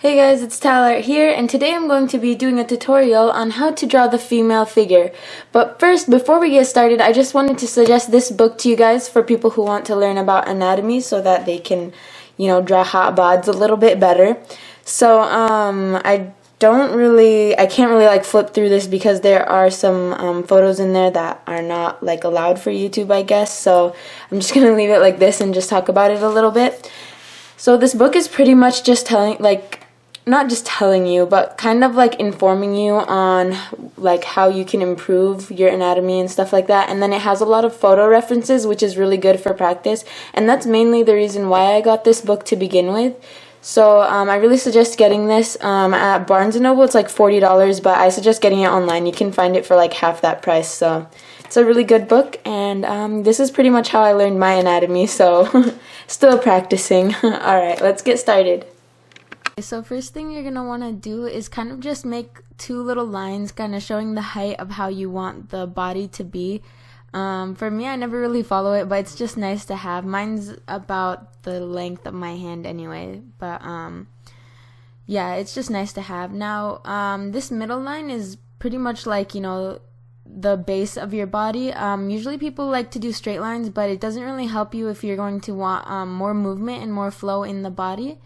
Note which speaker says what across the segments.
Speaker 1: Hey guys, it's Tyler here, and today I'm going to be doing a tutorial on how to draw the female figure. But first, before we get started, I just wanted to suggest this book to you guys for people who want to learn about anatomy so that they can, draw hot bods a little bit better. So, I can't really like flip through this because there are some photos in there that are not like allowed for YouTube, I guess. So I'm just gonna leave it like this and just talk about it a little bit. So this book is pretty much just not just telling you, but kind of like informing you on like how you can improve your anatomy and stuff like that. And then it has a lot of photo references, which is really good for practice. And that's mainly the reason why I got this book to begin with. So I really suggest getting this at Barnes & Noble. It's like $40, but I suggest getting it online. You can find it for like half that price. So it's a really good book, and this is pretty much how I learned my anatomy. So still practicing. All right, let's get started. So first thing you're going to want to do is kind of just make two little lines kind of showing the height of how you want the body to be. For me, I never really follow it, but it's just nice to have. Mine's about the length of my hand anyway, but yeah, it's just nice to have. Now, this middle line is pretty much like, the base of your body. Usually people like to do straight lines, but it doesn't really help you if you're going to want more movement and more flow in the body.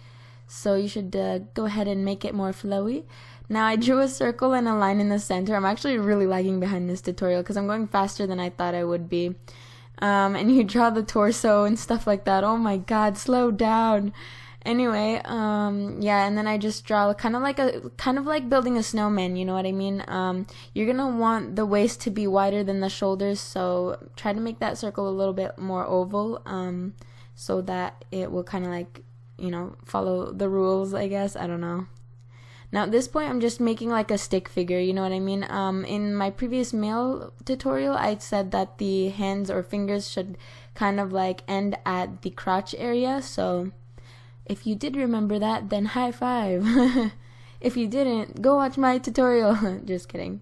Speaker 1: So you should go ahead and make it more flowy. Now I drew a circle and a line in the center. I'm actually really lagging behind this tutorial because I'm going faster than I thought I would be. And you draw the torso and stuff like that. Oh my god, slow down. Anyway, yeah, and then I just draw kind of like building a snowman, you know what I mean? You're gonna want the waist to be wider than the shoulders, so try to make that circle a little bit more oval, so that it will kind of like, follow the rules, I guess. I don't know. Now at this point, I'm just making like a stick figure, you know what I mean? In my previous male tutorial, I said that the hands or fingers should kind of like end at the crotch area, so if you did remember that, then high five. If you didn't, go watch my tutorial. Just kidding.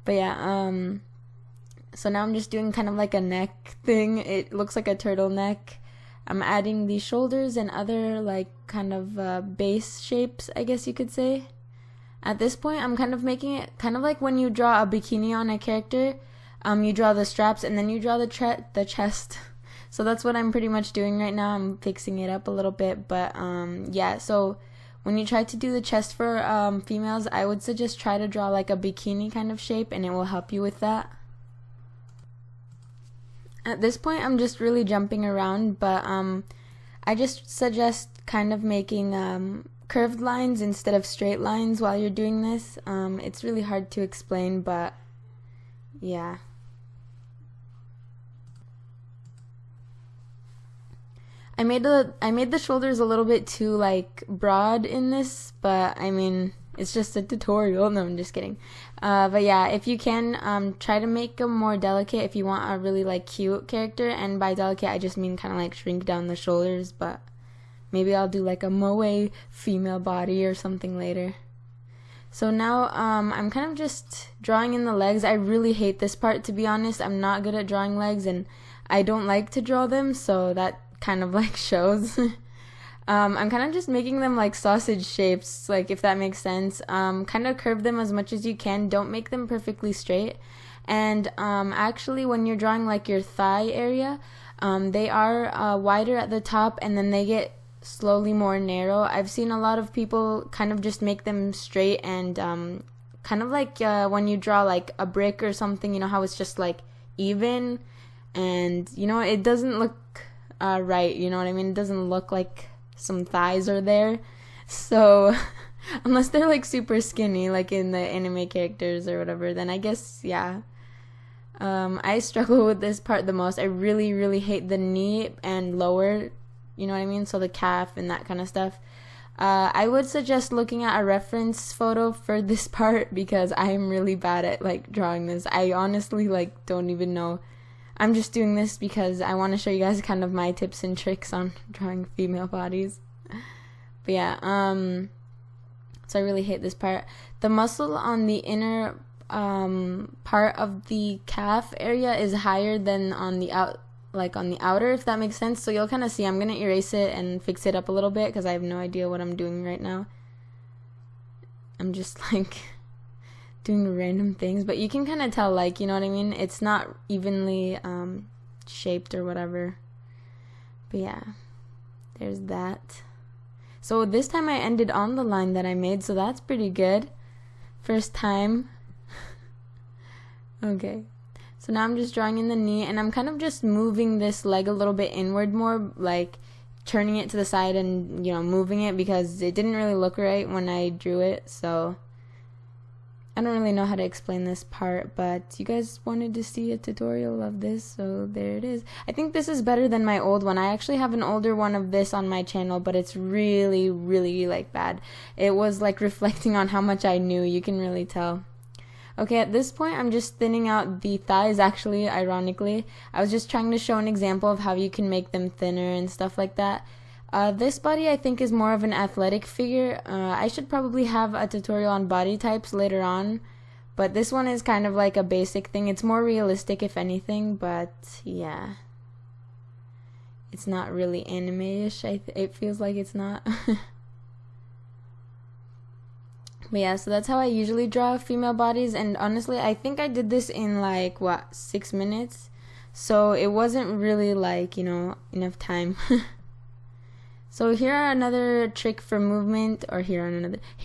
Speaker 1: But yeah, so now I'm just doing kind of like a neck thing. It looks like a turtleneck. I'm adding the shoulders and other like kind of base shapes, I guess you could say. At this point, I'm kind of making it kind of like when you draw a bikini on a character. You draw the straps and then you draw the chest. So that's what I'm pretty much doing right now. I'm fixing it up a little bit, but yeah, so when you try to do the chest for females, I would suggest try to draw like a bikini kind of shape, and it will help you with that. At this point, I'm just really jumping around, but I just suggest kind of making curved lines instead of straight lines while you're doing this. It's really hard to explain, but yeah. I made the shoulders a little bit too like broad in this, but I mean, it's just a tutorial. No, I'm just kidding. But yeah, if you can, try to make them more delicate if you want a really like cute character. And by delicate, I just mean kind of like shrink down the shoulders. But maybe I'll do like a moe female body or something later. So now I'm kind of just drawing in the legs. I really hate this part, to be honest. I'm not good at drawing legs, and I don't like to draw them, so that kind of like shows. I'm kind of just making them like sausage shapes, like, if that makes sense. Kind of curve them as much as you can. Don't make them perfectly straight. And actually, when you're drawing like your thigh area, they are wider at the top, and then they get slowly more narrow. I've seen a lot of people kind of just make them straight, and kind of like when you draw like a brick or something, how it's just like even, and it doesn't look right, you know what I mean? It doesn't look like some thighs are there. So unless they're like super skinny, like in the anime characters or whatever, then I guess, yeah. I struggle with this part the most. I really, really hate the knee and lower, you know what I mean? So the calf and that kind of stuff. I would suggest looking at a reference photo for this part because I'm really bad at like drawing this. I honestly like don't even know. I'm just doing this because I want to show you guys kind of my tips and tricks on drawing female bodies. But yeah, so I really hate this part. The muscle on the inner part of the calf area is higher than on the outer, if that makes sense. So you'll kind of see. I'm going to erase it and fix it up a little bit because I have no idea what I'm doing right now. I'm just like doing random things, but you can kind of tell, like, you know what I mean? It's not evenly shaped or whatever. But yeah, there's that. So this time I ended on the line that I made, so that's pretty good. First time. Okay. So now I'm just drawing in the knee, and I'm kind of just moving this leg a little bit inward more, like turning it to the side and, you know, moving it, because it didn't really look right when I drew it. So I don't really know how to explain this part, but you guys wanted to see a tutorial of this, so there it is. I think this is better than my old one. I actually have an older one of this on my channel, but it's really, really like bad. It was like reflecting on how much I knew. You can really tell. Okay, at this point, I'm just thinning out the thighs, actually, ironically. I was just trying to show an example of how you can make them thinner and stuff like that. This body, I think, is more of an athletic figure. I should probably have a tutorial on body types later on, but this one is kind of like a basic thing. It's more realistic, if anything, but yeah. It's not really anime-ish. It feels like it's not. But yeah, so that's how I usually draw female bodies, and honestly, I think I did this in like, 6 minutes? So it wasn't really like, you know, enough time. So here are another trick for movement, or here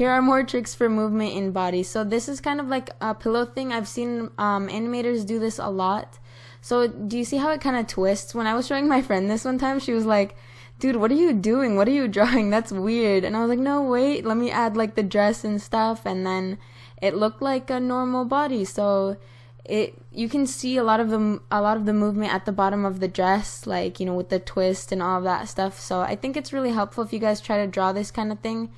Speaker 1: are more tricks for movement in bodies. So this is kind of like a pillow thing. I've seen animators do this a lot. So do you see how it kind of twists? When I was showing my friend this one time, she was like, dude, what are you doing? What are you drawing? That's weird. And I was like, no, wait, let me add like the dress and stuff. And then it looked like a normal body. So you can see a lot of the movement at the bottom of the dress, like, you know, with the twist and all of that stuff. So I think it's really helpful if you guys try to draw this kind of thing.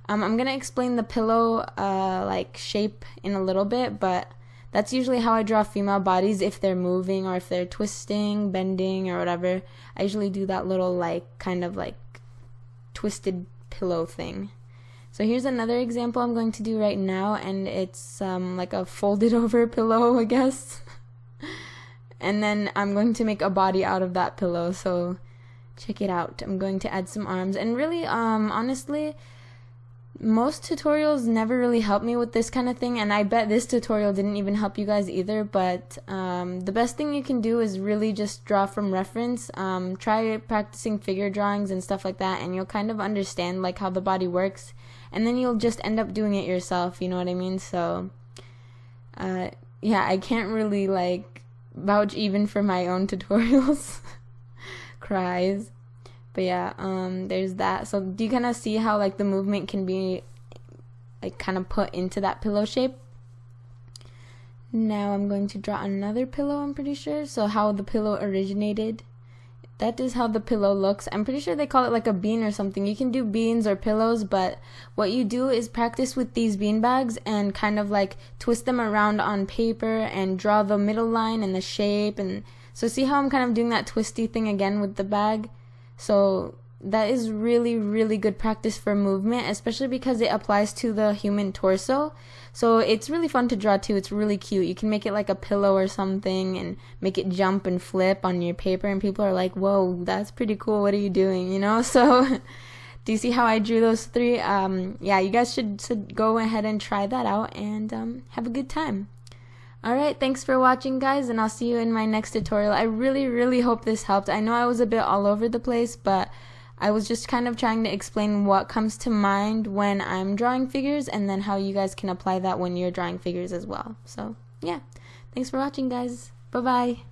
Speaker 1: I'm gonna explain the pillow like shape in a little bit, but that's usually how I draw female bodies, if they're moving or if they're twisting, bending, or whatever. I usually do that little like kind of like twisted pillow thing. So here's another example I'm going to do right now, and it's like a folded over pillow, I guess. And then I'm going to make a body out of that pillow, so check it out. I'm going to add some arms, and really, honestly, most tutorials never really help me with this kind of thing, and I bet this tutorial didn't even help you guys either, but the best thing you can do is really just draw from reference. Try practicing figure drawings and stuff like that, and you'll kind of understand like how the body works, and then you'll just end up doing it yourself, you know what I mean? So yeah, I can't really like vouch even for my own tutorials. Cries. But yeah, there's that. So do you kind of see how like the movement can be like kind of put into that pillow shape? Now I'm going to draw another pillow, I'm pretty sure. So how the pillow originated. That is how the pillow looks. I'm pretty sure they call it like a bean or something. You can do beans or pillows, but what you do is practice with these bean bags and kind of like twist them around on paper and draw the middle line and the shape. And so see how I'm kind of doing that twisty thing again with the bag? So that is really, really good practice for movement, especially because it applies to the human torso. So it's really fun to draw too. It's really cute. You can make it like a pillow or something and make it jump and flip on your paper, and people are like, whoa, that's pretty cool. What are you doing? You know? So do you see how I drew those three? Yeah, you guys should go ahead and try that out and have a good time. Alright, thanks for watching, guys, and I'll see you in my next tutorial. I really, really hope this helped. I know I was a bit all over the place, but I was just kind of trying to explain what comes to mind when I'm drawing figures, and then how you guys can apply that when you're drawing figures as well. So, yeah. Thanks for watching, guys. Bye-bye.